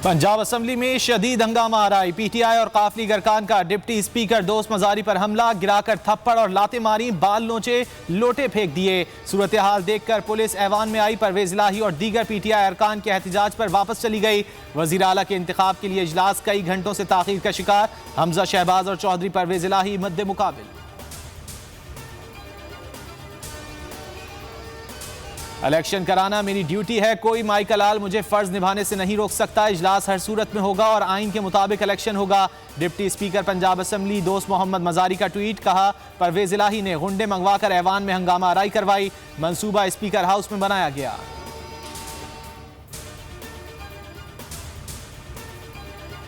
Punjab assembly में शदीद हंगामा आ रहा है। पीटीआई और काफली गरकान का डिप्टी स्पीकर दोस्त मजारी पर हमला, गिराकर थप्पड़ और लाते मारी, बाल नोचे, लोटे फेंक दिए। सूरत हाल देखकर पुलिस ऐवान में आई। परवेज इलाही और दीगर पीटीआई अरकान के एहतजाज पर वापस चली गई। वजीर आला के इंतखाब के लिए इजलास कई घंटों से ताखीर का शिकार। हमजा शहबाज और चौधरी परवेज इलाही मद्दे मुकाबिल। इलेक्शन कराना मेरी ड्यूटी है, कोई माइकल आल मुझे फर्ज निभाने से नहीं रोक सकता। इजलास हर सूरत में होगा और आइन के मुताबिक इलेक्शन होगा। डिप्टी स्पीकर पंजाब असम्बली दोस्त मोहम्मद मजारी का ट्वीट। कहा, परवेज इलाही ने गुंडे मंगवाकर ऐवान में हंगामा आराई करवाई। मंसूबा स्पीकर हाउस में बनाया गया।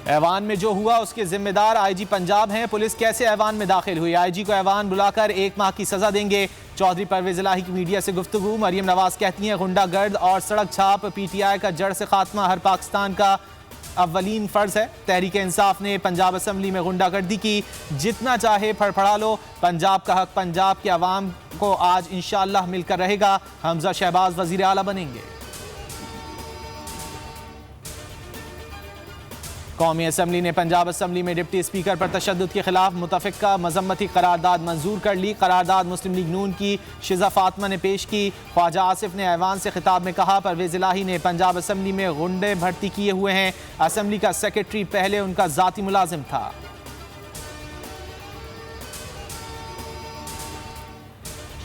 ऐवान में जो हुआ उसके जिम्मेदार आईजी पंजाब हैं। पुलिस कैसे ऐवान में दाखिल हुई? आईजी को ऐवान बुलाकर 1 माह की सजा देंगे। चौधरी परवेज इलाही की मीडिया से गुफ्तगू। मरियम नवाज कहती हैं, गुंडागर्द और सड़क छाप पीटीआई का जड़ से खात्मा हर पाकिस्तान का अव्वलीन फर्ज है। तहरीक इंसाफ ने पंजाब असम्बली में गुंडागर्दी की। जितना चाहे फड़फड़ा लो, पंजाब का हक पंजाब के अवाम को आज इंशाअल्लाह मिलकर रहेगा। हमजा शहबाज वजीर आला बनेंगे। कौमी असम्बली ने पंजाब असम्बली में डिप्टी स्पीकर पर तशद्दुद के खिलाफ मुतफ़िका मजम्मती करारदाद मंजूर कर ली। करारदाद मुस्लिम लीग नून की शिजा फातिमा ने पेश की। ख्वाजा आसिफ ने ऐवान से खिताब में कहा, परवेज इलाही ने पंजाब असम्बली में गुंडे भर्ती किए हुए हैं। असम्बली का सेक्रेटरी पहले उनका ज़ाती मुलाजिम था।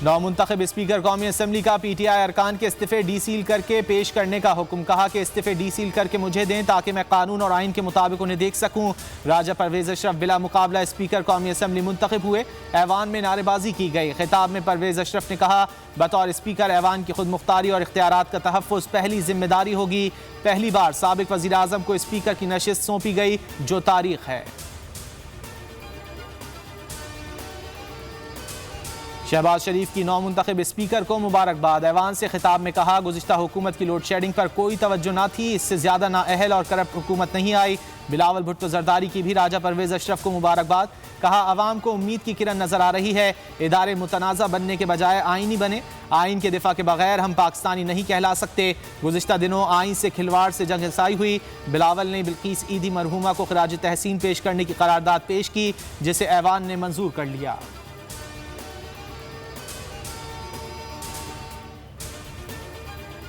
नौमुंतखब स्पीकर कौमी असम्बली का पीटीआई अरकान के इस्तीफे डीसील करके पेश करने का हुक्म। कहा कि इस्तीफे डीसील करके मुझे दें ताकि मैं कानून और आइन के मुताबिक उन्हें देख सकूं। राजा परवेज अशरफ बिला मुकाबला स्पीकर कौमी असम्बली मुंतखब हुए। ऐवान में नारेबाजी की गई। खिताब में परवेज अशरफ ने कहा, बतौर स्पीकर ऐवान की खुद मुख्तारी और इख्तियारात का तहफ़्फ़ुज़ पहली जिम्मेदारी होगी। पहली बार साबिक वज़ीर आज़म को स्पीकर की नशिस्त सौंपी गई, जो तारीख है। शहबाज शरीफ की नौमुंतखब स्पीकर को मुबारकबाद। ऐवान से खिताब में कहा, गुज़िश्ता हुकूमत की लोड शेडिंग पर कोई तवज्जो ना थी। इससे ज़्यादा नाअहल और करप्ट हुकूमत नहीं आई। बिलावल भुट्टो जरदारी की भी राजा परवेज अशरफ को मुबारकबाद। कहा, अवाम को उम्मीद की किरण नजर आ रही है। इदारे मुतनाज़ा बनने के बजाय आइनी बने। आइन के दिफा के बगैर हम पाकिस्तानी नहीं कहला सकते। गुज़िश्ता दिनों आइन से खिलवाड़ से जंग हसाई हुई। बिलावल ने बिल्कीस ईदी मरहूमा को खराज तहसीन पेश करने की करारदाद पेश की, जिसे ऐवान ने मंजूर कर लिया।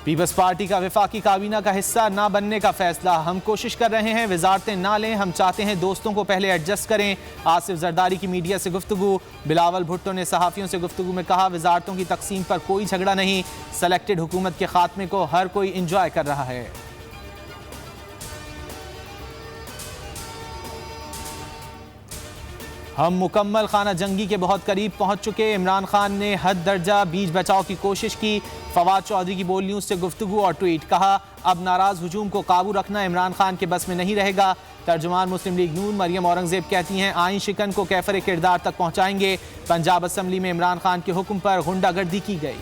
पीपल्स पार्टी का वफाकी काबीना का हिस्सा ना बनने का फैसला। हम कोशिश कर रहे हैं वजारतें ना लें, हम चाहते हैं दोस्तों को पहले एडजस्ट करें। आसिफ जरदारी की मीडिया से गुफ्तगू। बिलावल भुट्टो ने सहाफ़ियों से गुफ्तगू में कहा, वजारतों की तकसीम पर कोई झगड़ा नहीं। सेलेक्टेड हुकूमत के खात्मे को हर कोई इंजॉय कर रहा है। हम मुकम्मल खाना जंगी के बहुत करीब पहुंच चुके। इमरान खान ने हद दर्जा बीच बचाव की कोशिश की। फवाद चौधरी की बोल न्यूज़ से गुफ्तगू और ट्वीट। कहा, अब नाराज़ हुजूम को काबू रखना इमरान खान के बस में नहीं रहेगा। तर्जुमान मुस्लिम लीग नून मरियम औरंगजेब कहती हैं, आइन शिकन को कैफर किरदार तक पहुँचाएंगे। पंजाब असम्बली में इमरान खान के हुक्म पर गुंडागर्दी की गई।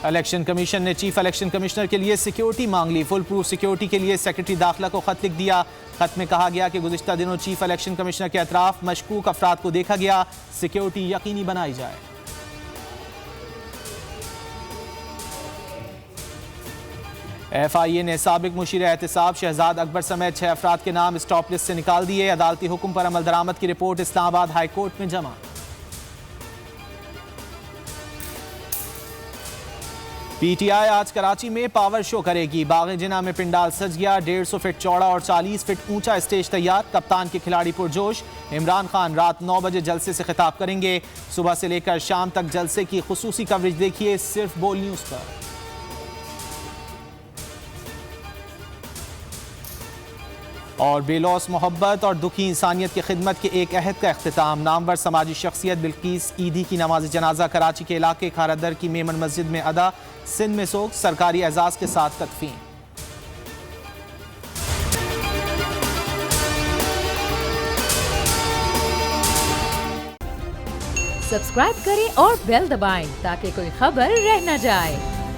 इलेक्शन कमीशन ने चीफ इलेक्शन कमिश्नर के लिए सिक्योरिटी मांग ली। फुल प्रूफ सिक्योरिटी के लिए सेक्रेटरी दाखिला को खत लिख दिया। खत में कहा गया कि गुज़िश्ता दिनों चीफ इलेक्शन कमिश्नर के अतराफ मशकूक अफराद को देखा गया। सिक्योरिटी यकीनी बनाई जाए। FIA ने साबिक मुशीर एहतसाब शहजाद अकबर समेत 6 अफराद के नाम स्टॉप लिस्ट से निकाल दिए। अदालती हुक्म पर अमल दरामद की रिपोर्ट इस्लामाबाद हाई कोर्ट में जमा। पीटीआई आज कराची में पावर शो करेगी। बाग़े जिना में पिंडाल सज गया। 150 फीट चौड़ा और 40 फीट ऊंचा स्टेज तैयार। कप्तान के खिलाड़ी पुरजोश। इमरान खान रात 9 बजे जलसे से खिताब करेंगे। सुबह से लेकर शाम तक जलसे की खुसूसी कवरेज देखिए सिर्फ बोल न्यूज़ पर। और बेलौस मोहब्बत और दुखी इंसानियत की खिदमत के एक अहद का अख्तिताम। नामवर समाजी शख्सियत बिल्कीस ईदी की नमाज जनाजा कराची के इलाके खारादर की मेमन मस्जिद में अदा। सिंध में सोग, सरकारी एजाज के साथ तदफीन। सब्सक्राइब करें और बेल दबाएं ताकि कोई खबर रह न जाए।